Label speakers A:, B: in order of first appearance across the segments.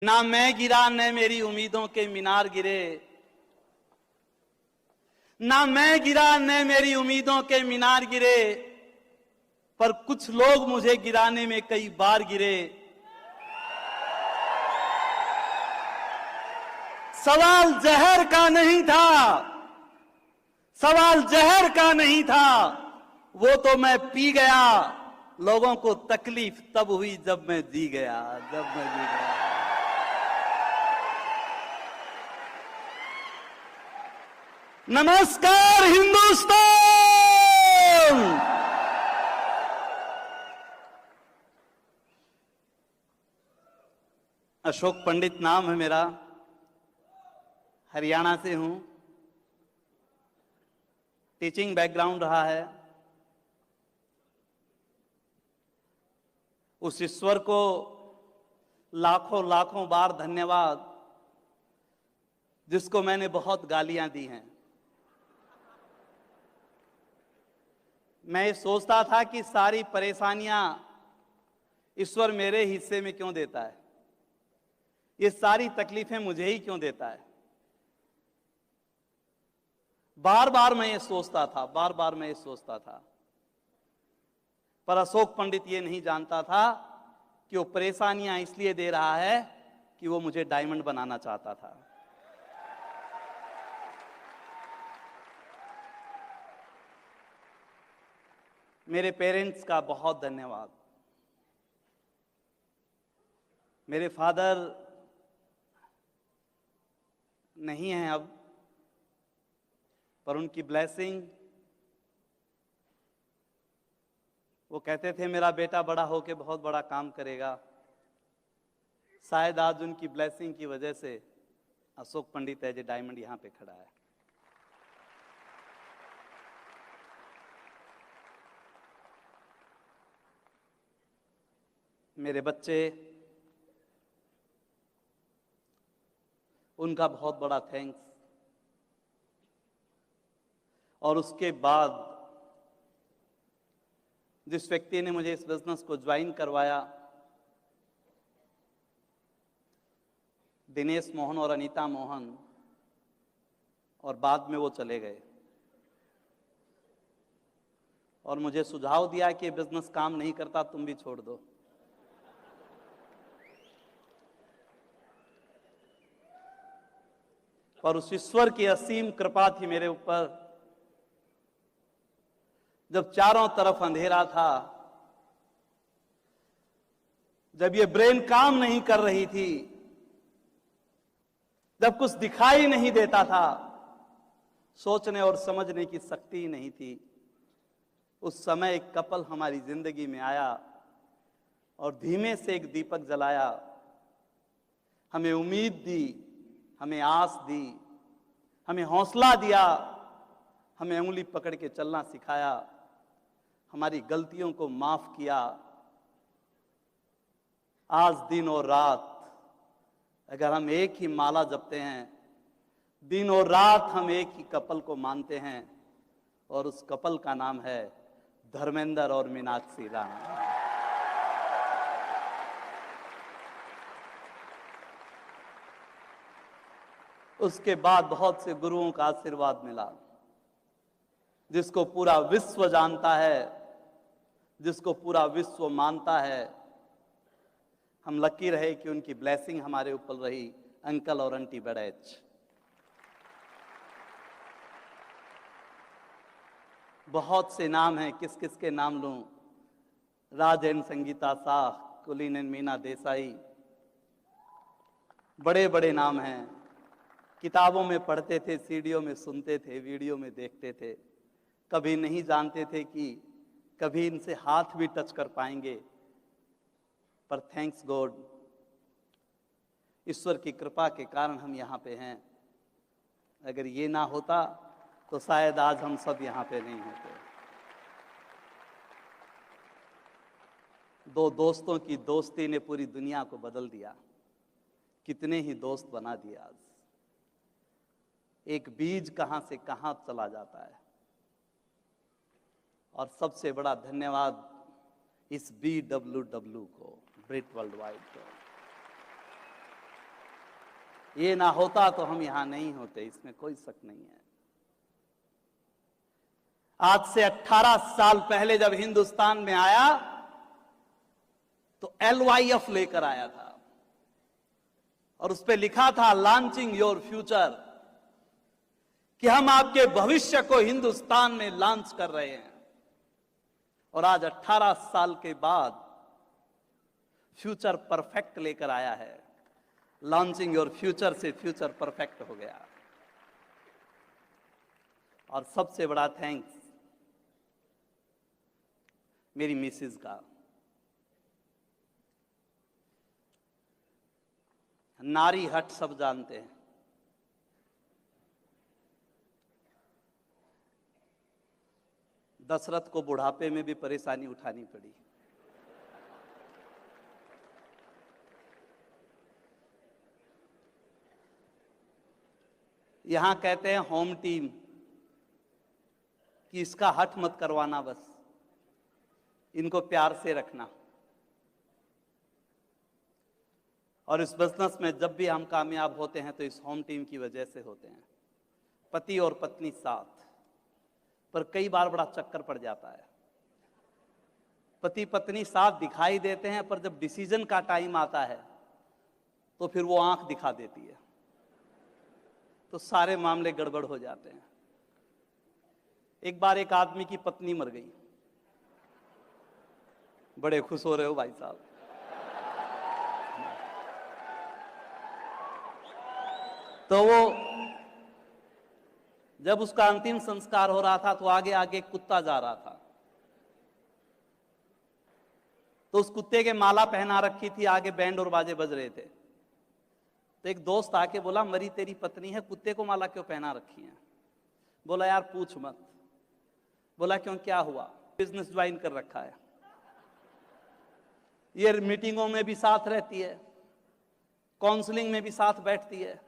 A: ना मैं गिरा न मेरी उम्मीदों के मीनार गिरे, ना मैं गिरा न मेरी उम्मीदों के मीनार गिरे, पर कुछ लोग मुझे गिराने में कई बार गिरे। सवाल जहर का नहीं था, सवाल जहर का नहीं था, वो तो मैं पी गया। लोगों को तकलीफ तब हुई जब मैं जी गया, जब मैं जी गया। नमस्कार हिंदुस्तान। अशोक पंडित नाम है मेरा, हरियाणा से हूं, टीचिंग बैकग्राउंड रहा है। उस ईश्वर को लाखों लाखों बार धन्यवाद जिसको मैंने बहुत गालियां दी हैं। मैं सोचता था कि सारी परेशानियां ईश्वर मेरे हिस्से में क्यों देता है, ये सारी तकलीफें मुझे ही क्यों देता है। बार बार मैं ये सोचता था, बार बार मैं ये सोचता था, पर अशोक पंडित ये नहीं जानता था कि वो परेशानियां इसलिए दे रहा है कि वो मुझे डायमंड बनाना चाहता था। मेरे पेरेंट्स का बहुत धन्यवाद। मेरे फादर नहीं हैं अब, पर उनकी ब्लेसिंग, वो कहते थे मेरा बेटा बड़ा होके बहुत बड़ा काम करेगा। शायद आज उनकी ब्लेसिंग की वजह से Ashok Pandit as a diamond यहां पे खड़ा है। मेरे बच्चे, उनका बहुत बड़ा थैंक्स। और उसके बाद जिस व्यक्ति ने मुझे इस बिजनेस को ज्वाइन करवाया, दिनेश मोहन और अनीता मोहन, और बाद में वो चले गए और मुझे सुझाव दिया कि बिजनेस काम नहीं करता, तुम भी छोड़ दो। पर उस ईश्वर की असीम कृपा थी मेरे ऊपर। जब चारों तरफ अंधेरा था, जब ये ब्रेन काम नहीं कर रही थी, जब कुछ दिखाई नहीं देता था, सोचने और समझने की शक्ति ही नहीं थी, उस समय एक कपल हमारी जिंदगी में आया और धीमे से एक दीपक जलाया, हमें उम्मीद दी, हमें आस दी, हमें हौसला दिया, हमें उंगली पकड़ के चलना सिखाया, हमारी गलतियों को माफ किया। आज दिन और रात अगर हम एक ही माला जपते हैं, दिन और रात हम एक ही कपल को मानते हैं, और उस कपल का नाम है धर्मेंद्र और मीनाक्षी राम। उसके बाद बहुत से गुरुओं का आशीर्वाद मिला, जिसको पूरा विश्व जानता है, जिसको पूरा विश्व मानता है। हम लकी रहे कि उनकी ब्लेसिंग हमारे ऊपर रही, अंकल और आंटी बड़ैच। बहुत से नाम हैं, किस किस के नाम लूं? राज एंड संगीता शाह, कुलीन एंड मीना देसाई, बड़े बड़े नाम हैं। किताबों में पढ़ते थे, सीडीओ में सुनते थे, वीडियो में देखते थे, कभी नहीं जानते थे कि कभी इनसे हाथ भी टच कर पाएंगे। पर थैंक्स गॉड, ईश्वर की कृपा के कारण हम यहाँ पे हैं। अगर ये ना होता तो शायद आज हम सब यहाँ पे नहीं होते। दो दोस्तों की दोस्ती ने पूरी दुनिया को बदल दिया। कितने ही दोस्त बना दिए आज। एक बीज कहां से कहां चला जाता है। और सबसे बड़ा धन्यवाद इस BWW को, ब्रिट वर्ल्ड वाइड को। ये ना होता तो हम यहां नहीं होते, इसमें कोई शक नहीं है। आज से 18 साल पहले जब हिंदुस्तान में आया तो LYF लेकर आया था और उस पर लिखा था लॉन्चिंग योर फ्यूचर, कि हम आपके भविष्य को हिंदुस्तान में लॉन्च कर रहे हैं। और आज 18 साल के बाद फ्यूचर परफेक्ट लेकर आया है। लॉन्चिंग योर फ्यूचर से फ्यूचर परफेक्ट हो गया। और सबसे बड़ा थैंक्स मेरी मिसेज का। नारी हट सब जानते हैं, दशरथ को बुढ़ापे में भी परेशानी उठानी पड़ी। यहां कहते हैं होम टीम कि इसका हट मत करवाना, बस इनको प्यार से रखना। और इस बिजनेस में जब भी हम कामयाब होते हैं तो इस होम टीम की वजह से होते हैं। पति और पत्नी साथ, पर कई बार बड़ा चक्कर पड़ जाता है। पति पत्नी साथ दिखाई देते हैं, पर जब डिसीजन का टाइम आता है तो फिर वो आंख दिखा देती है, तो सारे मामले गड़बड़ हो जाते हैं। एक बार एक आदमी की पत्नी मर गई। बड़े खुश हो रहे हो भाई साहब। तो वो जब उसका अंतिम संस्कार हो रहा था तो आगे आगे एक कुत्ता जा रहा था, तो उस कुत्ते के माला पहना रखी थी, आगे बैंड और बाजे बज रहे थे। तो एक दोस्त आके बोला, मरी तेरी पत्नी है, कुत्ते को माला क्यों पहना रखी है? बोला यार पूछ मत। बोला क्यों, क्या हुआ? बिजनेस ज्वाइन कर रखा है, ये मीटिंगों में भी साथ रहती है, काउंसलिंग में भी साथ बैठती है,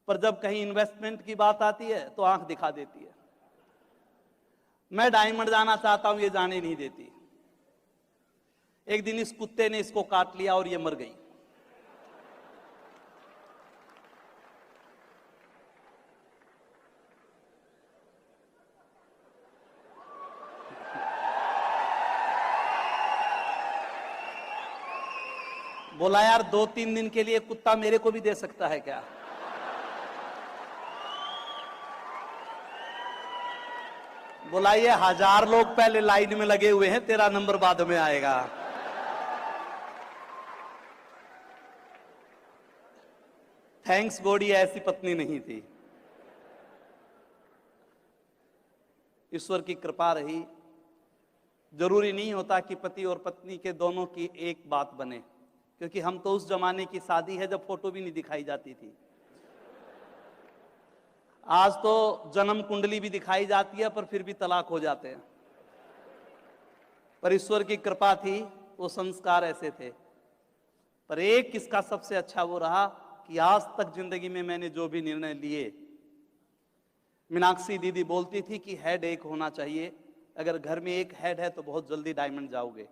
A: पर जब कहीं इन्वेस्टमेंट की बात आती है तो आंख दिखा देती है। मैं डायमंड जाना चाहता हूं, ये जाने नहीं देती। एक दिन इस कुत्ते ने इसको काट लिया और ये मर गई। बोला यार 2-3 दिन के लिए कुत्ता मेरे को भी दे सकता है क्या? बोला ये 1000 लोग पहले लाइन में लगे हुए हैं, तेरा नंबर बाद में आएगा। थैंक्स गॉड ये ऐसी पत्नी नहीं थी। ईश्वर की कृपा रही। जरूरी नहीं होता कि पति और पत्नी के दोनों की एक बात बने, क्योंकि हम तो उस जमाने की शादी है जब फोटो भी नहीं दिखाई जाती थी। आज तो जन्म कुंडली भी दिखाई जाती है, पर फिर भी तलाक हो जाते हैं। पर ईश्वर की कृपा थी, वो संस्कार ऐसे थे। पर एक किसका सबसे अच्छा वो रहा कि आज तक जिंदगी में मैंने जो भी निर्णय लिए, मीनाक्षी दीदी बोलती थी कि हेड एक होना चाहिए, अगर घर में एक हेड है तो बहुत जल्दी डायमंड जाओगे।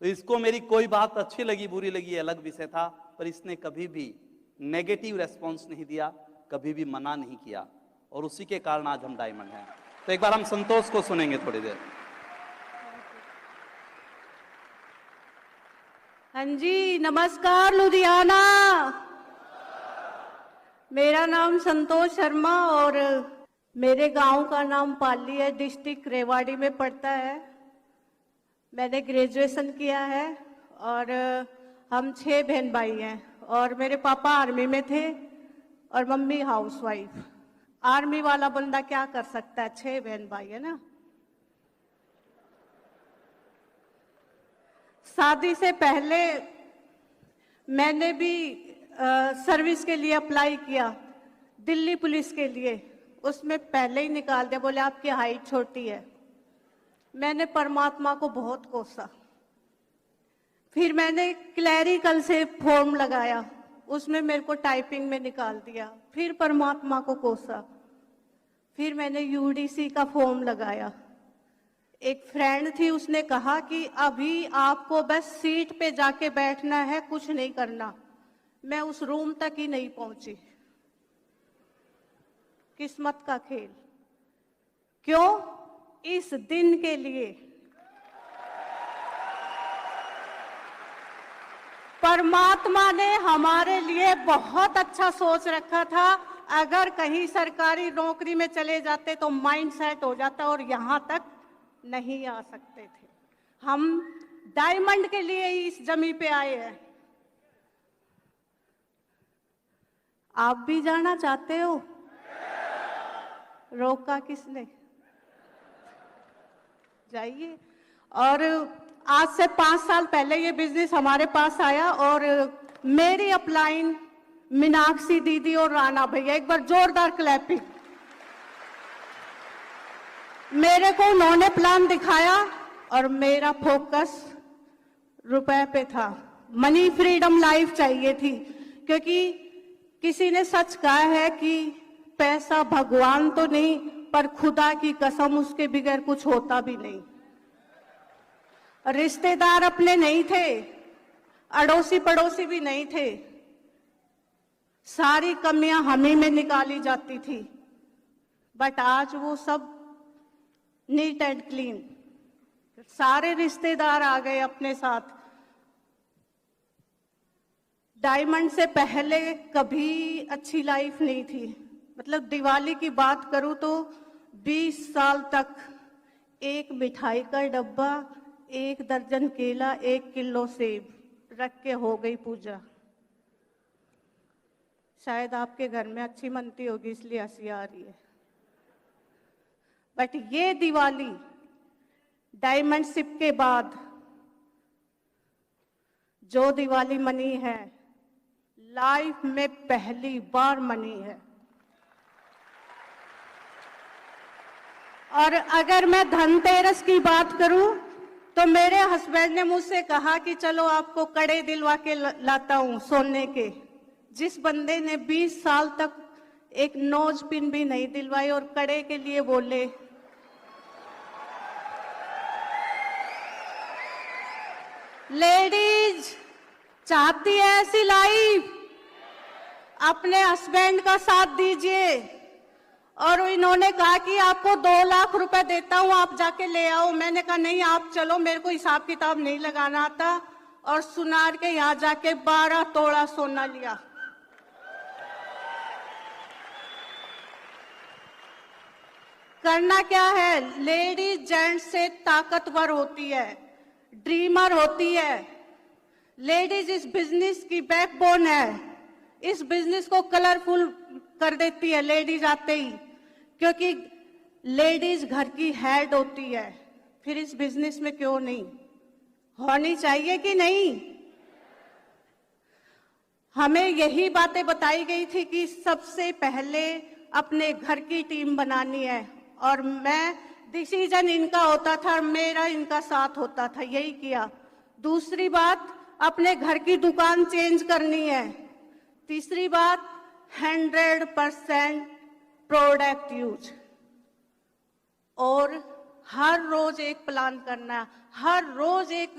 A: तो इसको मेरी कोई बात अच्छी लगी बुरी लगी अलग विषय था, पर इसने कभी भी नेगेटिव रेस्पॉन्स नहीं दिया, कभी भी मना नहीं किया, और उसी के कारण आज हम डायमंड हैं। तो एक बार हम संतोष को सुनेंगे थोड़ी देर।
B: हाँ जी, नमस्कार लुधियाना। मेरा नाम संतोष शर्मा और मेरे गांव का नाम पाली है, डिस्ट्रिक्ट रेवाड़ी में पड़ता है। मैंने ग्रेजुएशन किया है और हम 6 बहन भाई हैं, और मेरे पापा आर्मी में थे और मम्मी हाउसवाइफ। आर्मी वाला बंदा क्या कर सकता है, 6 बहन भाई है ना। शादी से पहले मैंने भी सर्विस के लिए अप्लाई किया, दिल्ली पुलिस के लिए। उसमें पहले ही निकाल दिया, बोले आपकी हाइट छोटी है। मैंने परमात्मा को बहुत कोसा। फिर मैंने क्लैरिकल से फॉर्म लगाया, उसमें मेरे को टाइपिंग में निकाल दिया। फिर परमात्मा को कोसा। फिर मैंने यूडीसी का फॉर्म लगाया। एक फ्रेंड थी, उसने कहा कि अभी आपको बस सीट पे जाके बैठना है, कुछ नहीं करना। मैं उस रूम तक ही नहीं पहुंची। किस्मत का खेल। क्यों? इस दिन के लिए परमात्मा ने हमारे लिए बहुत अच्छा सोच रखा था। अगर कहीं सरकारी नौकरी में चले जाते तो माइंड सेट हो जाता और यहां तक नहीं आ सकते थे। हम डायमंड के लिए ही इस जमीन पे आए हैं। आप भी जाना चाहते हो? रोका किसने? जाइए। और आज से 5 साल पहले ये बिजनेस हमारे पास आया और मेरी अपलाइन मीनाक्षी दीदी और राणा भैया, एक बार जोरदार क्लैपिंग। मेरे को उन्होंने प्लान दिखाया और मेरा फोकस रुपए पे था। मनी फ्रीडम लाइफ चाहिए थी, क्योंकि किसी ने सच कहा है कि पैसा भगवान तो नहीं, पर खुदा की कसम उसके बगैर कुछ होता भी नहीं। रिश्तेदार अपने नहीं थे, अड़ोसी पड़ोसी भी नहीं थे। सारी कमियां हम ही में निकाली जाती थी। बट आज वो सब नीट एंड क्लीन, सारे रिश्तेदार आ गए अपने साथ। डायमंड से पहले कभी अच्छी लाइफ नहीं थी। मतलब दिवाली की बात करूं तो 20 साल तक एक मिठाई का डब्बा, 1 दर्जन केला, 1 किलो सेब रख के हो गई पूजा। शायद आपके घर में अच्छी मनती होगी इसलिए हंसी आ रही है। बट ये दिवाली डायमंड शिप के बाद जो दिवाली मनी है, लाइफ में पहली बार मनी है। और अगर मैं धनतेरस की बात करूं तो मेरे हस्बैंड ने मुझसे कहा कि चलो आपको कड़े दिलवा के लाता हूं सोने के। जिस बंदे ने 20 साल तक एक नोज पिन भी नहीं दिलवाई और कड़े के लिए बोले, लेडीज चाहती है ऐसी लाइफ, अपने हस्बैंड का साथ दीजिए। और इन्होंने कहा कि आपको 2 लाख रुपए देता हूं, आप जाके ले आओ। मैंने कहा नहीं, आप चलो, मेरे को हिसाब किताब नहीं लगाना आता। और सुनार के यहाँ जाके 12 तोला सोना लिया। करना क्या है? लेडीज जेंट्स से ताकतवर होती है, ड्रीमर होती है। लेडीज इस बिजनेस की बैकबोन है। इस बिजनेस को कलरफुल कर देती है लेडीज आते ही, क्योंकि लेडीज घर की हेड होती है। फिर इस बिजनेस में क्यों नहीं होनी चाहिए कि नहीं? हमें यही बातें बताई गई थी कि सबसे पहले अपने घर की टीम बनानी है, और मैं डिसीजन इनका होता था, मेरा इनका साथ होता था, यही किया। दूसरी बात, अपने घर की दुकान चेंज करनी है। तीसरी बात, 100% प्रोडक्ट यूज। और हर रोज एक प्लान करना है, हर रोज एक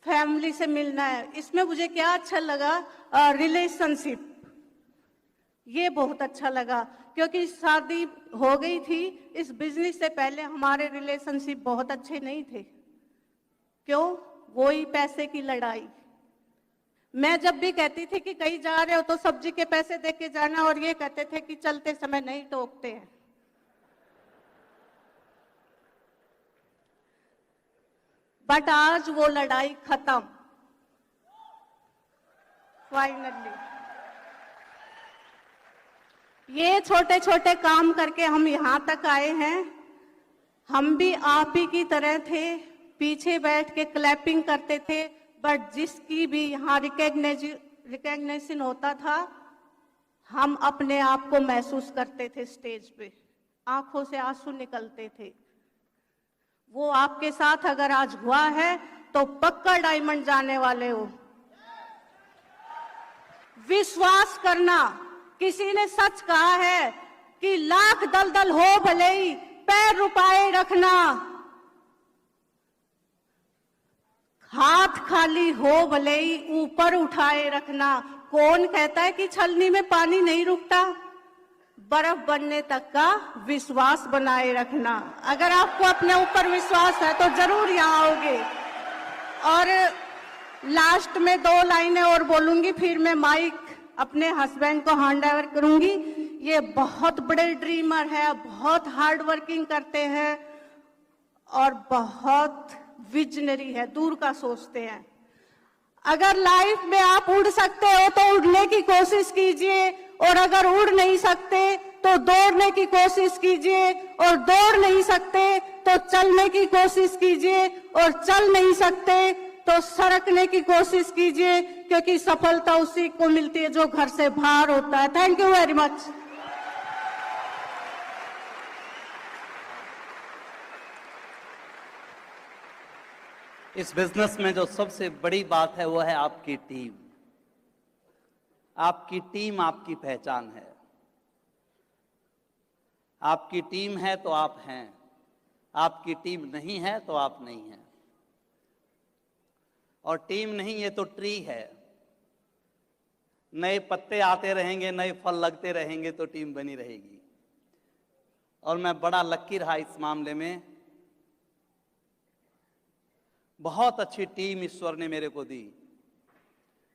B: फैमिली से मिलना है। इसमें मुझे क्या अच्छा लगा, रिलेशनशिप, ये बहुत अच्छा लगा। क्योंकि शादी हो गई थी, इस बिजनेस से पहले हमारे रिलेशनशिप बहुत अच्छे नहीं थे। क्यों? वही पैसे की लड़ाई। मैं जब भी कहती थी कि कहीं जा रहे हो तो सब्जी के पैसे दे के जाना, और ये कहते थे कि चलते समय नहीं टोकते हैं। बट आज वो लड़ाई खत्म, फाइनली। ये छोटे छोटे काम करके हम यहाँ तक आए हैं। हम भी आप ही की तरह थे, पीछे बैठ के क्लैपिंग करते थे। बट जिसकी भी यहाँ रिकॉग्निशन होता था, हम अपने आप को महसूस करते थे स्टेज पे, आंखों से आंसू निकलते थे। वो आपके साथ अगर आज हुआ है तो पक्का डायमंड जाने वाले हो। विश्वास करना, किसी ने सच कहा है कि लाख दलदल हो भले ही पैर रुपाए रखना, हाथ खाली हो भले ही ऊपर उठाए रखना। कौन कहता है कि छलनी में पानी नहीं रुकता? बर्फ बनने तक का विश्वास बनाए रखना। अगर आपको अपने ऊपर विश्वास है तो जरूर यहाँ आओगे। और लास्ट में 2 लाइनें और बोलूंगी, फिर मैं माइक अपने हस्बैंड को हैंड ओवर करूंगी। ये बहुत बड़े ड्रीमर है, बहुत हार्ड वर्किंग करते हैं और बहुत विजनरी है, दूर का सोचते हैं। अगर लाइफ में आप उड़ सकते हो तो उड़ने की कोशिश कीजिए, और अगर उड़ नहीं सकते तो दौड़ने की कोशिश कीजिए, और दौड़ नहीं सकते तो चलने की कोशिश कीजिए, और चल नहीं सकते तो सरकने की कोशिश कीजिए, क्योंकि सफलता उसी को मिलती है जो घर से बाहर होता है। Thank you very much.
A: इस बिजनेस में जो सबसे बड़ी बात है वो है आपकी टीम। आपकी टीम आपकी पहचान है। आपकी टीम है तो आप हैं, आपकी टीम नहीं है तो आप नहीं हैं। और टीम नहीं, ये तो ट्री है। नए पत्ते आते रहेंगे, नए फल लगते रहेंगे तो टीम बनी रहेगी। और मैं बड़ा लकी रहा इस मामले में। बहुत अच्छी टीम ईश्वर ने मेरे को दी,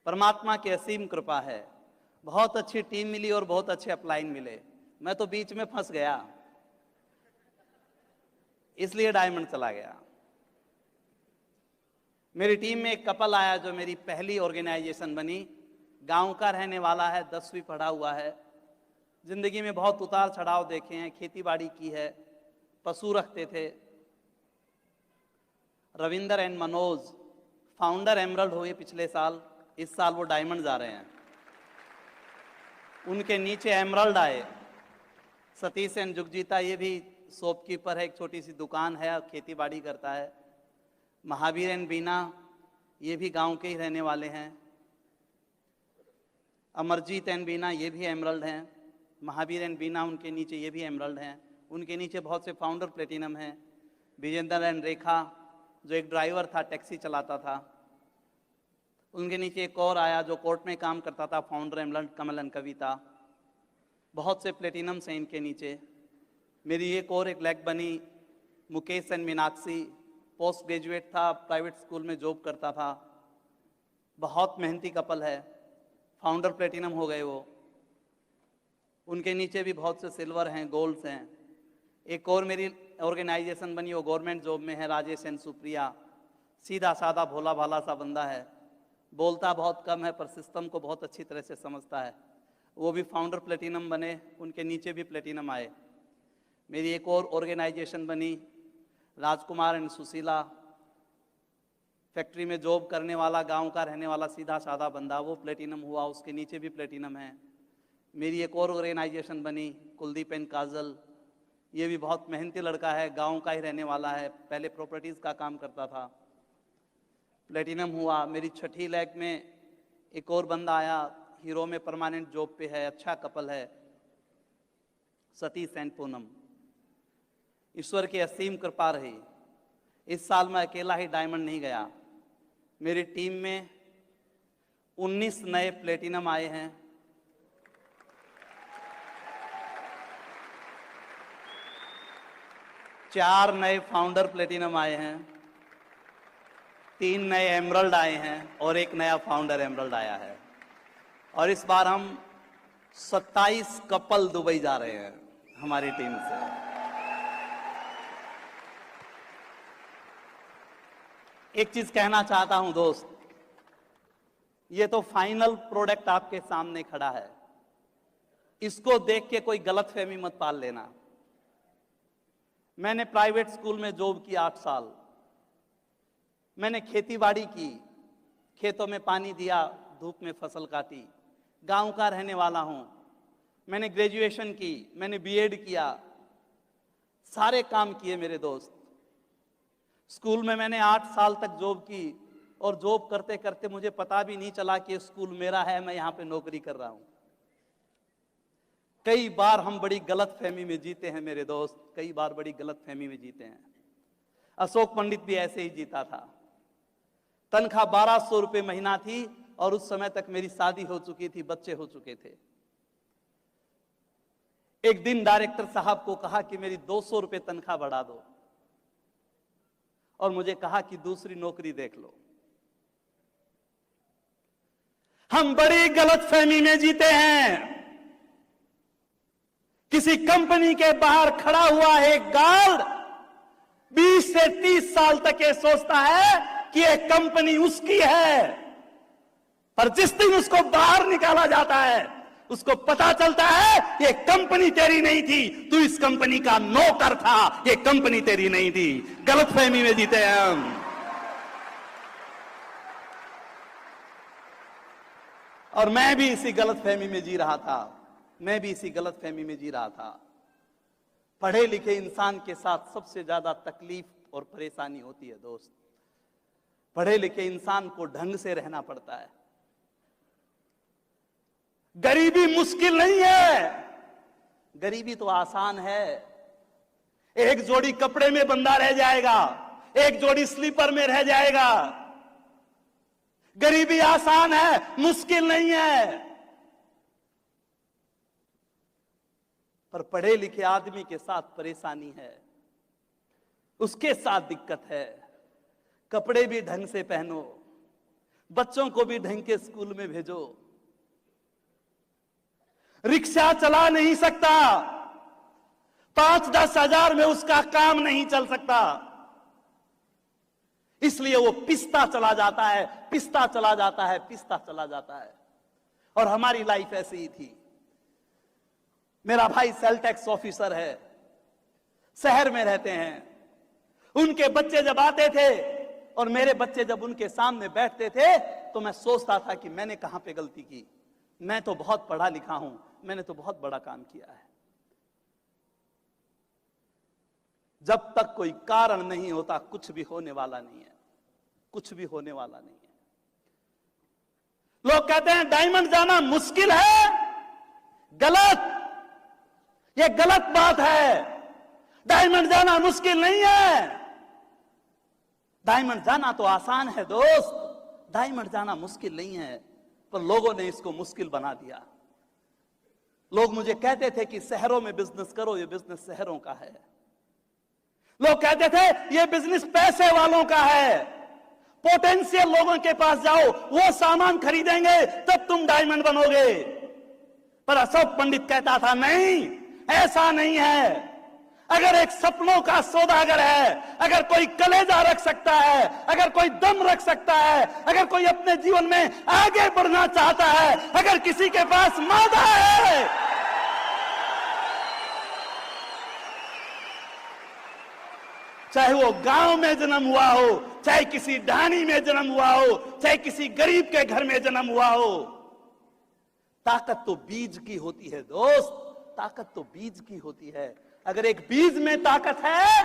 A: परमात्मा की असीम कृपा है। बहुत अच्छी टीम मिली और बहुत अच्छे अपलाइन मिले। मैं तो बीच में फंस गया, इसलिए डायमंड चला गया। मेरी टीम में एक कपल आया जो मेरी पहली ऑर्गेनाइजेशन बनी। गांव का रहने वाला है, 10वीं पढ़ा हुआ है। जिंदगी में बहुत उतार चढ़ाव देखे हैं, खेती बाड़ी की है, पशु रखते थे। Ravinder and Manoj founder emerald हुए पिछले साल। इस साल वो डायमंड जा रहे हैं। उनके नीचे एमरल्ड आए सतीश एंड जुगजीता, ये भी शॉपकीपर है, एक छोटी सी दुकान है, खेती बाड़ी करता है। महावीर एंड बीना, ये भी गांव के ही रहने वाले हैं। अमरजीत एंड बीना, ये भी एमरल्ड हैं। महावीर एंड बीना, उनके नीचे ये भी एमरल्ड हैं। उनके नीचे बहुत से फाउंडर प्लेटिनम हैं। विजेंद्र एंड रेखा, जो एक ड्राइवर था, टैक्सी चलाता था। उनके नीचे एक और आया जो कोर्ट में काम करता था, फाउंडर एमरल्ड, कमल एंड कविता। बहुत से प्लेटिनम्स हैं इनके नीचे। मेरी एक और एक लेग बनी, Mukesh and Meenakshi, post graduate था, प्राइवेट स्कूल में जॉब करता था। बहुत मेहनती कपल है, फाउंडर प्लेटिनम हो गए वो। उनके नीचे भी बहुत से सिल्वर हैं, गोल्ड्स हैं। एक और मेरी ऑर्गेनाइजेशन बनी, वो गवर्नमेंट जॉब में है, राजेश एंड सुप्रिया। सीधा साधा भोला भाला सा बंदा है, बोलता बहुत कम है पर सिस्टम को बहुत अच्छी तरह से समझता है। वो भी फाउंडर प्लेटिनम बने, उनके नीचे भी प्लेटिनम आए। मेरी एक और ऑर्गेनाइजेशन बनी, राजकुमार एंड सुशीला, फैक्ट्री में जॉब करने वाला, गांव का रहने वाला, सीधा साधा बंदा, वो प्लेटिनम हुआ। उसके नीचे भी प्लेटिनम है। मेरी एक और ऑर्गेनाइजेशन बनी, कुलदीप एंड काजल, ये भी बहुत मेहनती लड़का है, गांव का ही रहने वाला है, पहले प्रॉपर्टीज़ का काम करता था, प्लेटिनम हुआ। मेरी छठी लेग में एक और बंदा आया, हीरो में परमानेंट जॉब पे है, अच्छा कपल है, सतीश एंड पूनम। ईश्वर की असीम कृपा रही। इस साल मैं अकेला ही डायमंड नहीं गया, मेरी टीम में 19 नए प्लेटिनम आए हैं। चार नए फाउंडर प्लेटिनम आए हैं, 3 नए एमरल्ड आए हैं और एक नया फाउंडर एमरल्ड आया है। और इस बार हम 27 कपल दुबई जा रहे हैं हमारी टीम से। एक चीज कहना चाहता हूं दोस्त, ये तो फाइनल प्रोडक्ट आपके सामने खड़ा है, इसको देख के कोई गलतफहमी मत पाल लेना। मैंने प्राइवेट स्कूल में जॉब की 8 साल, मैंने खेती बाड़ी की, खेतों में पानी दिया, धूप में फसल काटी, गांव का रहने वाला हूं। मैंने ग्रेजुएशन की, मैंने बीएड किया, सारे काम किए मेरे दोस्त। स्कूल में मैंने 8 साल तक जॉब की और जॉब करते करते मुझे पता भी नहीं चला कि स्कूल मेरा है, मैं यहां पे नौकरी कर रहा हूं। कई बार हम बड़ी गलतफहमी में जीते हैं मेरे दोस्त, कई बार बड़ी गलतफहमी में जीते हैं। अशोक पंडित भी ऐसे ही जीता था। तनख्वाह 1200 रुपये महीना थी और उस समय तक मेरी शादी हो चुकी थी, बच्चे हो चुके थे। एक दिन डायरेक्टर साहब को कहा कि मेरी 200 रुपए तनख्वाह बढ़ा दो, और मुझे कहा कि दूसरी नौकरी देख लो। हम बड़ी गलतफहमी में जीते हैं। किसी कंपनी के बाहर खड़ा हुआ एक गार्ड 20 से 30 साल तक ये सोचता है कि ये कंपनी उसकी है, पर जिस दिन उसको बाहर निकाला जाता है उसको पता चलता है ये कंपनी तेरी नहीं थी, तू इस कंपनी का नौकर था, ये कंपनी तेरी नहीं थी। गलतफहमी में जीते हैं हम। और मैं भी इसी गलतफहमी में जी रहा था, मैं भी इसी गलतफहमी में जी रहा था। पढ़े लिखे इंसान के साथ सबसे ज्यादा तकलीफ और परेशानी होती है दोस्त। पढ़े लिखे इंसान को ढंग से रहना पड़ता है। गरीबी मुश्किल नहीं है, गरीबी तो आसान है। एक जोड़ी कपड़े में बंदा रह जाएगा, एक जोड़ी स्लीपर में रह जाएगा। गरीबी आसान है, मुश्किल नहीं है। पर पढ़े लिखे आदमी के साथ परेशानी है, उसके साथ दिक्कत है। कपड़े भी ढंग से पहनो, बच्चों को भी ढंग के स्कूल में भेजो। रिक्शा चला नहीं सकता, 5-10 हजार में उसका काम नहीं चल सकता, इसलिए वो पिसता चला जाता है, पिसता चला जाता है, पिसता चला जाता है। और हमारी लाइफ ऐसी ही थी। मेरा भाई सेल टैक्स ऑफिसर है, शहर में रहते हैं। उनके बच्चे जब आते थे और मेरे बच्चे जब उनके सामने बैठते थे तो मैं सोचता था कि मैंने कहां पे गलती की। मैं तो बहुत पढ़ा लिखा हूं, मैंने तो बहुत बड़ा काम किया है। जब तक कोई कारण नहीं होता कुछ भी होने वाला नहीं है, कुछ भी होने वाला नहीं है। लोग कहते हैं डायमंड जाना मुश्किल है, गलत। यह गलत बात है। डायमंड जाना मुश्किल नहीं है, डायमंड जाना तो आसान है दोस्त। डायमंड जाना मुश्किल नहीं है, पर लोगों ने इसको मुश्किल बना दिया। लोग मुझे कहते थे कि शहरों में बिजनेस करो, ये बिजनेस शहरों का है। लोग कहते थे ये बिजनेस पैसे वालों का है, पोटेंशियल लोगों के पास जाओ, वो सामान खरीदेंगे तब तुम डायमंड बनोगे। पर अशोक पंडित कहता था नहीं, ऐसा नहीं है। अगर एक सपनों का सौदागर है, अगर कोई कलेजा रख सकता है, अगर कोई दम रख सकता है, अगर कोई अपने जीवन में आगे बढ़ना चाहता है, अगर किसी के पास मादा है, चाहे वो गांव में जन्म हुआ हो, चाहे किसी ढाणी में जन्म हुआ हो, चाहे किसी गरीब के घर में जन्म हुआ हो, ताकत तो बीज की होती है दोस्त, ताकत तो बीज की होती है। अगर एक बीज में ताकत है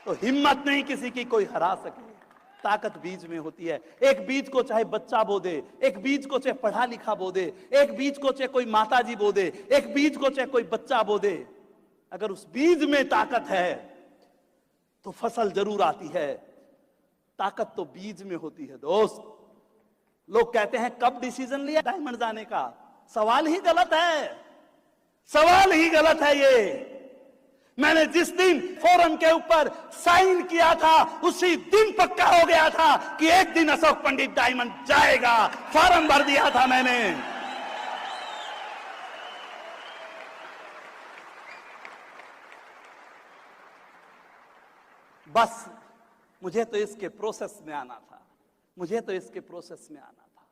A: तो हिम्मत नहीं किसी की कोई हरा सके। ताकत बीज में होती है। एक बीज को चाहे बच्चा बो दे, एक बीज को चाहे पढ़ा लिखा बो दे, एक बीज को चाहे कोई माताजी बो दे, एक बीज को चाहे कोई बच्चा बो दे। अगर उस बीज में ताकत है तो फसल जरूर आती है। ताकत तो बीज में होती है दोस्त। लोग कहते हैं कब डिसीजन लिया डायमंड जाने का, सवाल ही गलत है, सवाल ही गलत है। ये मैंने जिस दिन फोरम के ऊपर साइन किया था उसी दिन पक्का हो गया था कि एक दिन अशोक पंडित डायमंड जाएगा। फॉर्म भर दिया था मैंने। बस मुझे तो इसके प्रोसेस में आना था, मुझे तो इसके प्रोसेस में आना था।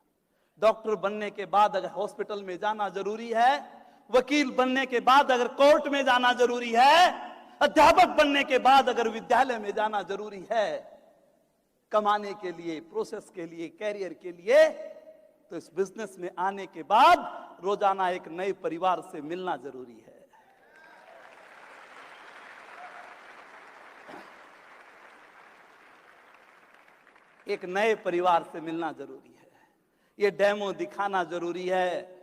A: डॉक्टर बनने के बाद अगर हॉस्पिटल में जाना जरूरी है, वकील बनने के बाद अगर कोर्ट में जाना जरूरी है, अध्यापक बनने के बाद अगर विद्यालय में जाना जरूरी है, कमाने के लिए, प्रोसेस के लिए, कैरियर के लिए, तो इस बिजनेस में आने के बाद रोजाना एक नए परिवार से मिलना जरूरी है। एक नए परिवार से मिलना जरूरी है। ये डेमो दिखाना जरूरी है।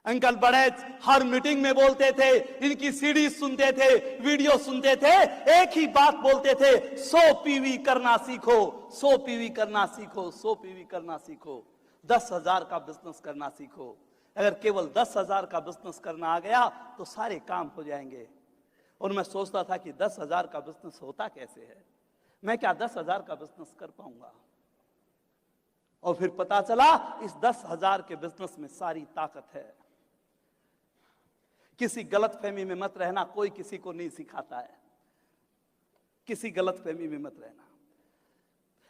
A: अंकल बड़े हर मीटिंग में बोलते थे, इनकी सीडी सुनते थे, वीडियो सुनते थे, एक ही बात बोलते थे, 100 पीवी करना सीखो, 100 पीवी करना सीखो, 100 पीवी करना सीखो, 10,000 का बिजनेस करना सीखो। अगर केवल 10,000 का बिजनेस करना आ गया तो सारे काम हो जाएंगे। और मैं सोचता था कि 10,000 का बिजनेस होता कैसे है, मैं क्या 10,000 का बिजनेस कर पाऊंगा? और फिर पता चला इस 10,000 के बिजनेस में सारी ताकत है। किसी गलत फहमी में मत रहना, कोई किसी को नहीं सिखाता है, किसी गलत फहमी में मत रहना।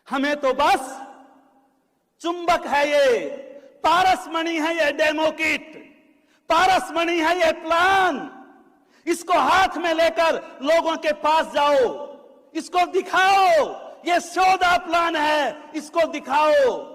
A: हमें तो बस चुंबक है ये, पारसमणि है ये डेमो किट, पारसमणि है ये प्लान। इसको हाथ में लेकर लोगों के पास जाओ, इसको दिखाओ, ये सौदा प्लान है, इसको दिखाओ।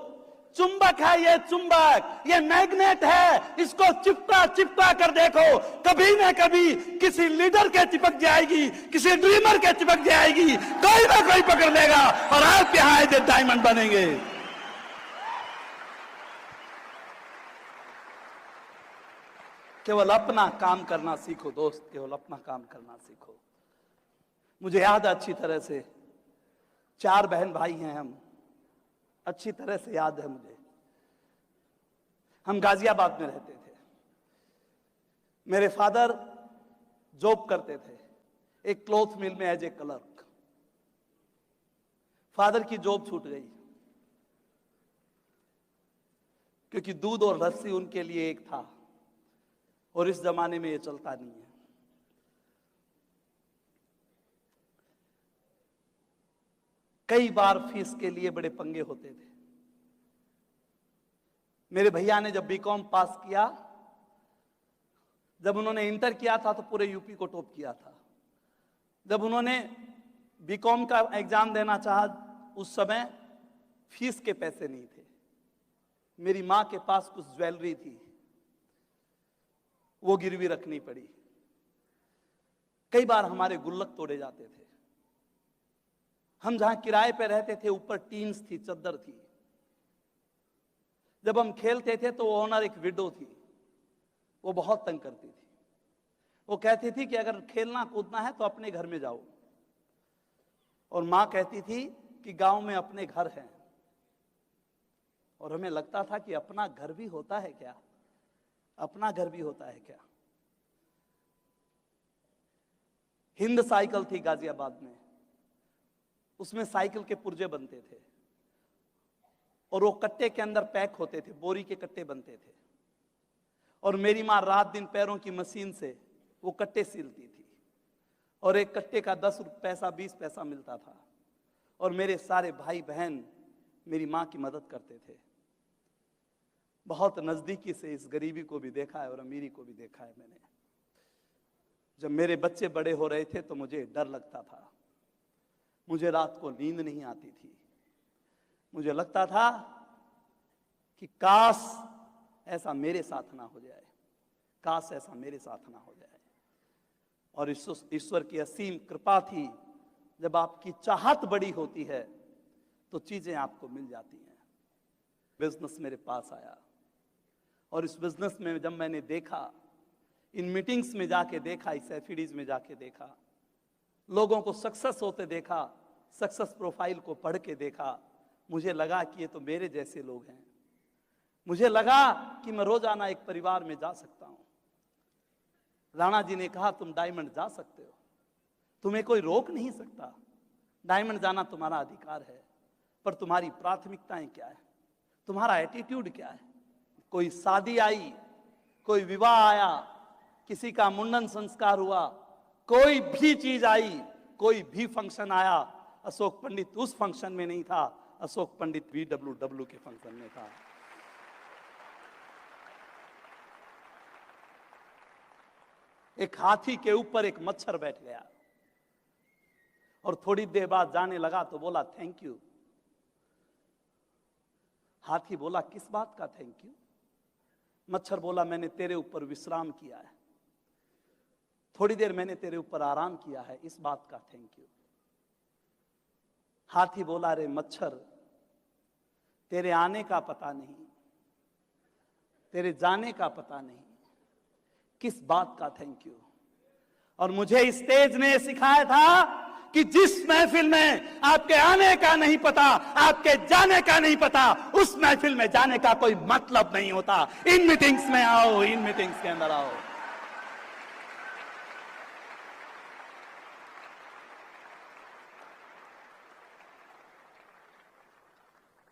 A: चुंबक है ये, चुंबक ये मैग्नेट है, इसको चिपका चिपका कर देखो, कभी ना कभी किसी लीडर के चिपक जाएगी, किसी ड्रीमर के चिपक जाएगी, कोई ना कोई पकड़ लेगा और आपके यहाँ डायमंड बनेंगे। केवल अपना काम करना सीखो दोस्त, केवल अपना काम करना सीखो। मुझे याद है अच्छी तरह से, 4 बहन भाई हैं हम, अच्छी तरह से याद है मुझे। हम गाजियाबाद में रहते थे। मेरे फादर जॉब करते थे एक क्लॉथ मिल में एज ए क्लर्क। फादर की जॉब छूट गई क्योंकि दूध और लस्सी उनके लिए एक था, और इस जमाने में ये चलता नहीं है। कई बार फीस के लिए बड़े पंगे होते थे। मेरे भैया ने जब बीकॉम पास किया, जब उन्होंने इंटर किया था तो पूरे यूपी को टॉप किया था। जब उन्होंने बीकॉम का एग्जाम देना चाहा, उस समय फीस के पैसे नहीं थे। मेरी मां के पास कुछ ज्वेलरी थी, वो गिरवी रखनी पड़ी। कई बार हमारे गुल्लक तोड़े जाते थे। हम जहां किराए पे रहते थे ऊपर टीन्स थी, चद्दर थी। जब हम खेलते थे तो ओनर एक विडो थी, वो बहुत तंग करती थी। वो कहती थी कि अगर खेलना कूदना है तो अपने घर में जाओ, और मां कहती थी कि गांव में अपने घर हैं। और हमें लगता था कि अपना घर भी होता है क्या, अपना घर भी होता है क्या। हिंद साइकिल थी गाजियाबाद में, उसमें साइकिल के पुर्जे बनते थे और वो कट्टे के अंदर पैक होते थे, बोरी के कट्टे बनते थे। और मेरी मां रात दिन पैरों की मशीन से वो कट्टे सीलती थी, और एक कट्टे का 10 पैसा 20 पैसा मिलता था। और मेरे सारे भाई बहन मेरी मां की मदद करते थे। बहुत नजदीकी से इस गरीबी को भी देखा है और अमीरी को भी देखा है मैंने। जब मेरे बच्चे बड़े हो रहे थे तो मुझे डर लगता था, मुझे रात को नींद नहीं आती थी। मुझे लगता था कि काश ऐसा मेरे साथ ना हो जाए, काश ऐसा मेरे साथ ना हो जाए। और ईश्वर की असीम कृपा थी, जब आपकी चाहत बड़ी होती है तो चीजें आपको मिल जाती हैं। बिजनेस मेरे पास आया, और इस बिजनेस में जब मैंने देखा, इन मीटिंग्स में जाके देखा, इस एफिडीज में जाके देखा, लोगों को सक्सेस होते देखा, सक्सेस प्रोफाइल को पढ़ के देखा, मुझे लगा कि ये तो मेरे जैसे लोग हैं। मुझे लगा कि मैं रोजाना एक परिवार में जा सकता हूं। राणा जी ने कहा तुम डायमंड जा सकते हो, तुम्हें कोई रोक नहीं सकता, डायमंड जाना तुम्हारा अधिकार है, पर तुम्हारी प्राथमिकताएं क्या है, तुम्हारा एटीट्यूड क्या है। कोई शादी आई, कोई विवाह आया, किसी का मुंडन संस्कार हुआ, कोई भी चीज आई, कोई भी फंक्शन आया, अशोक पंडित उस फंक्शन में नहीं था, अशोक पंडित VWW के फंक्शन में था। एक हाथी के ऊपर एक मच्छर बैठ गया, और थोड़ी देर बाद जाने लगा तो बोला थैंक यू। हाथी बोला किस बात का थैंक यू? मच्छर बोला मैंने तेरे ऊपर विश्राम किया है, थोड़ी देर मैंने तेरे ऊपर आराम किया है, इस बात का थैंक यू। हाथी बोला रे मच्छर, तेरे आने का पता नहीं, तेरे जाने का पता नहीं, किस बात का थैंक यू? और मुझे इस स्टेज ने सिखाया था कि जिस महफिल में आपके आने का नहीं पता, आपके जाने का नहीं पता, उस महफिल में जाने का कोई मतलब नहीं होता। इन मीटिंग्स में आओ, इन मीटिंग्स के अंदर आओ।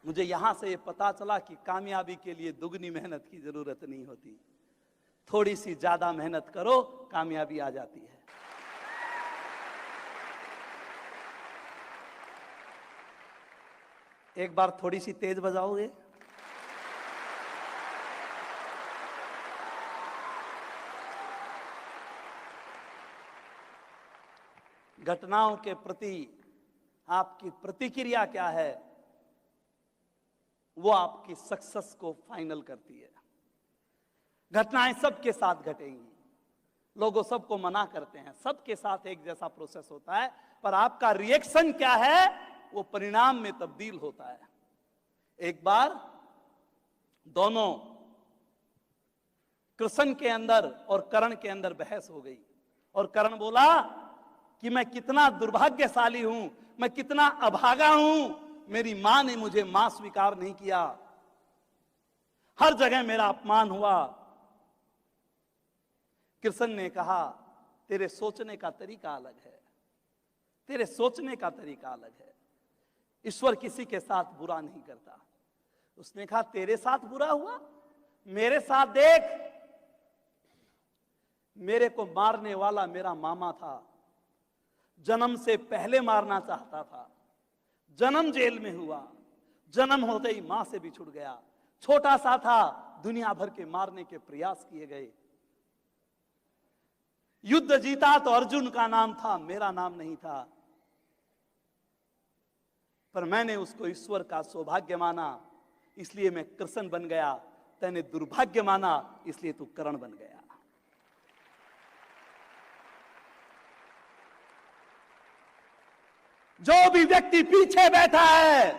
A: मुझे यहां से ये पता चला कि कामयाबी के लिए दुगनी मेहनत की जरूरत नहीं होती, थोड़ी सी ज्यादा मेहनत करो, कामयाबी आ जाती है। एक बार थोड़ी सी तेज बजाओगे? घटनाओं के प्रति आपकी प्रतिक्रिया क्या है, वो आपकी सक्सेस को फाइनल करती है। घटनाएं सबके साथ घटेंगी, लोगों सबको मना करते हैं, सबके साथ एक जैसा प्रोसेस होता है, पर आपका रिएक्शन क्या है वो परिणाम में तब्दील होता है। एक बार दोनों कृष्ण के अंदर और कर्ण के अंदर बहस हो गई, और कर्ण बोला कि मैं कितना दुर्भाग्यशाली हूं, मैं कितना अभागा हूं, मेरी मां ने मुझे मां स्वीकार नहीं किया, हर जगह मेरा अपमान हुआ। कृष्ण ने कहा तेरे सोचने का तरीका अलग है, तेरे सोचने का तरीका अलग है, ईश्वर किसी के साथ बुरा नहीं करता। उसने कहा तेरे साथ बुरा हुआ, मेरे साथ देख, मेरे को मारने वाला मेरा मामा था, जन्म से पहले मारना चाहता था, जन्म जेल में हुआ, जन्म होते ही मां से बिछुड़ गया, छोटा सा था, दुनिया भर के मारने के प्रयास किए गए, युद्ध जीता तो अर्जुन का नाम था, मेरा नाम नहीं था, पर मैंने उसको ईश्वर का सौभाग्य माना, इसलिए मैं कृष्ण बन गया, तैने दुर्भाग्य माना इसलिए तू कर्ण बन गया। जो भी व्यक्ति पीछे बैठा है,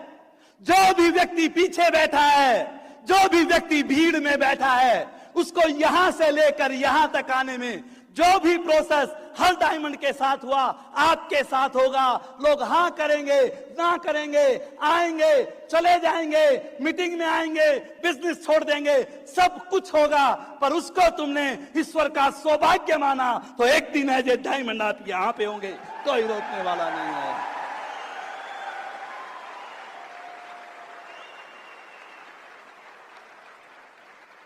A: जो भी व्यक्ति पीछे बैठा है, जो भी व्यक्ति भीड़ में बैठा है, उसको यहां से लेकर यहां तक आने में जो भी प्रोसेस हर डायमंड के साथ हुआ, आपके साथ होगा। लोग हां करेंगे, ना करेंगे, आएंगे, चले जाएंगे, मीटिंग में आएंगे, बिजनेस छोड़ देंगे, सब कुछ होगा, पर उसको तुमने ईश्वर का सौभाग्य माना तो एक दिन है जो डायमंड आप यहां पे होंगे, कोई रोकने वाला नहीं है।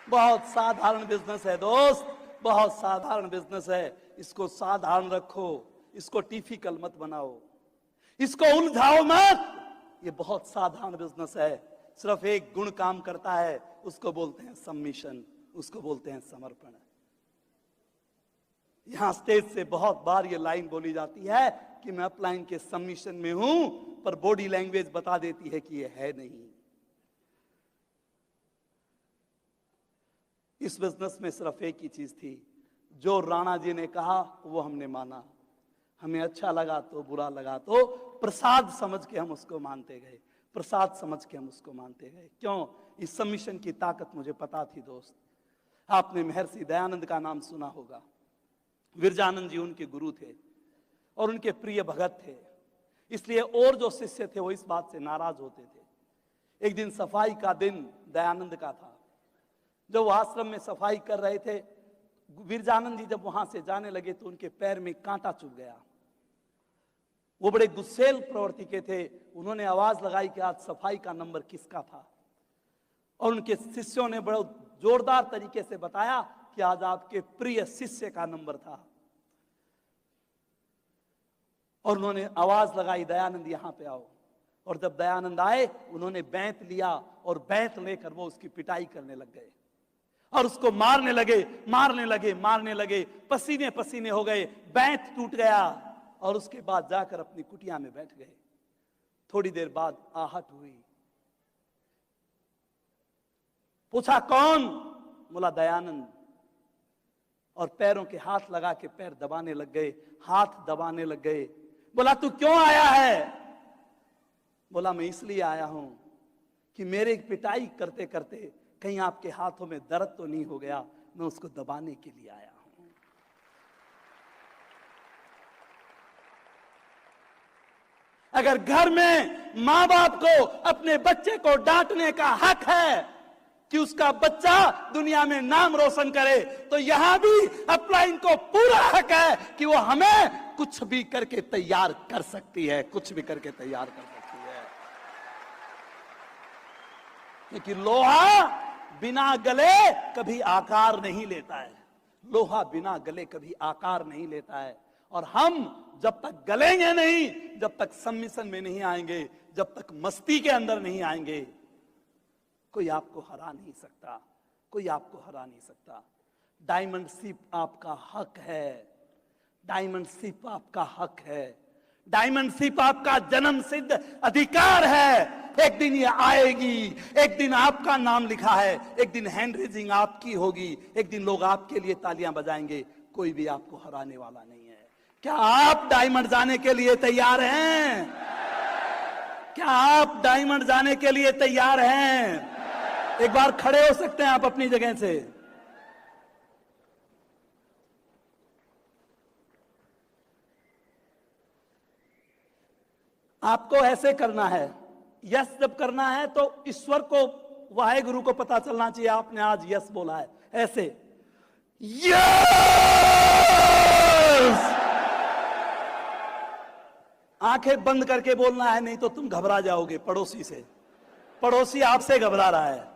A: बहुत साधारण बिजनेस है दोस्त, बहुत साधारण बिजनेस है, इसको साधारण रखो, इसको टिपिकल मत बनाओ, इसको उलझाओ मत। ये बहुत साधारण बिजनेस है, सिर्फ एक गुण काम करता है, उसको बोलते हैं सबमिशन, उसको बोलते हैं समर्पण। यहां स्टेज से बहुत बार ये लाइन बोली जाती है कि मैं अपलाइन के सबमिशन में हूं, पर बॉडी लैंग्वेज बता देती है कि ये है नहीं। इस बिजनेस में सिर्फ एक ही चीज थी, जो राणा जी ने कहा वो हमने माना, हमें अच्छा लगा तो बुरा लगा तो प्रसाद समझ के हम उसको मानते गए, प्रसाद समझ के हम उसको मानते गए। क्यों? इस सबमिशन की ताकत मुझे पता थी दोस्त। आपने महर्षि दयानंद का नाम सुना होगा, विरजानंद जी उनके गुरु थे और उनके प्रिय भगत थे, इसलिए और जो शिष्य थे वो इस बात से नाराज होते थे। एक दिन सफाई का दिन दयानंद का था, जब वो आश्रम में सफाई कर रहे थे, विरजानंद जी जब वहां से जाने लगे तो उनके पैर में कांटा चुभ गया। वो बड़े गुस्सेल प्रवृत्ति के थे, उन्होंने आवाज लगाई कि आज सफाई का नंबर किसका था, और उनके शिष्यों ने बड़े जोरदार तरीके से बताया कि आज आपके प्रिय शिष्य का नंबर था। और उन्होंने आवाज लगाई दयानंद यहां पे आओ, और जब दयानंद आए उन्होंने बैंत लिया और बैंत लेकर वो उसकी पिटाई करने लग गए और उसको मारने लगे, मारने लगे, मारने लगे, पसीने पसीने हो गए, बैंत टूट गया और उसके बाद जाकर अपनी कुटिया में बैठ गए। थोड़ी देर बाद आहट हुई, पूछा कौन? बोला दयानंद, और पैरों के हाथ लगा के पैर दबाने लग गए, हाथ दबाने लग गए। बोला तू क्यों आया है? बोला मैं इसलिए आया हूं कि मेरे पिटाई करते करते कहीं आपके हाथों में दर्द तो नहीं हो गया, मैं उसको दबाने के लिए आया हूं। अगर घर में मां बाप को अपने बच्चे को डांटने का हक है कि उसका बच्चा दुनिया में नाम रोशन करे, तो यहां भी अपलाइन को पूरा हक है कि वो हमें कुछ भी करके तैयार कर सकती है, कुछ भी करके तैयार कर सकती है। क्योंकि लोहा बिना गले कभी आकार नहीं लेता है, लोहा बिना गले कभी आकार नहीं लेता है। और हम जब तक गलेंगे नहीं, जब तक सम्मिशन में नहीं आएंगे, जब तक मस्ती के अंदर नहीं आएंगे, कोई आपको हरा नहीं सकता, कोई आपको हरा नहीं सकता। डायमंडशिप आपका हक है, डायमंडशिप आपका हक है, डायमंडशिप आपका जन्म सिद्ध अधिकार है। एक दिन ये आएगी, एक दिन आपका नाम लिखा है, एक दिन हैंड रेजिंग आपकी होगी, एक दिन लोग आपके लिए तालियां बजाएंगे, कोई भी आपको हराने वाला नहीं है। क्या आप डायमंड जाने के लिए तैयार हैं? क्या आप डायमंड जाने के लिए तैयार हैं? एक बार खड़े हो सकते हैं आप अपनी जगह से? आपको ऐसे करना है, यस जब करना है तो ईश्वर को, वाहे गुरु को पता चलना चाहिए आपने आज यस बोला है। ऐसे यस, आंखें बंद करके बोलना है, नहीं तो तुम घबरा जाओगे पड़ोसी से, पड़ोसी आपसे घबरा रहा है।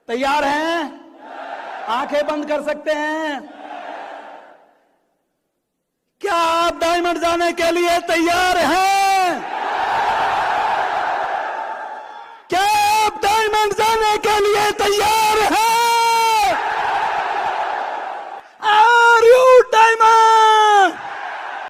A: तैयार हैं? आंखें बंद कर सकते हैं? क्या आप डायमंड जाने के लिए तैयार हैं?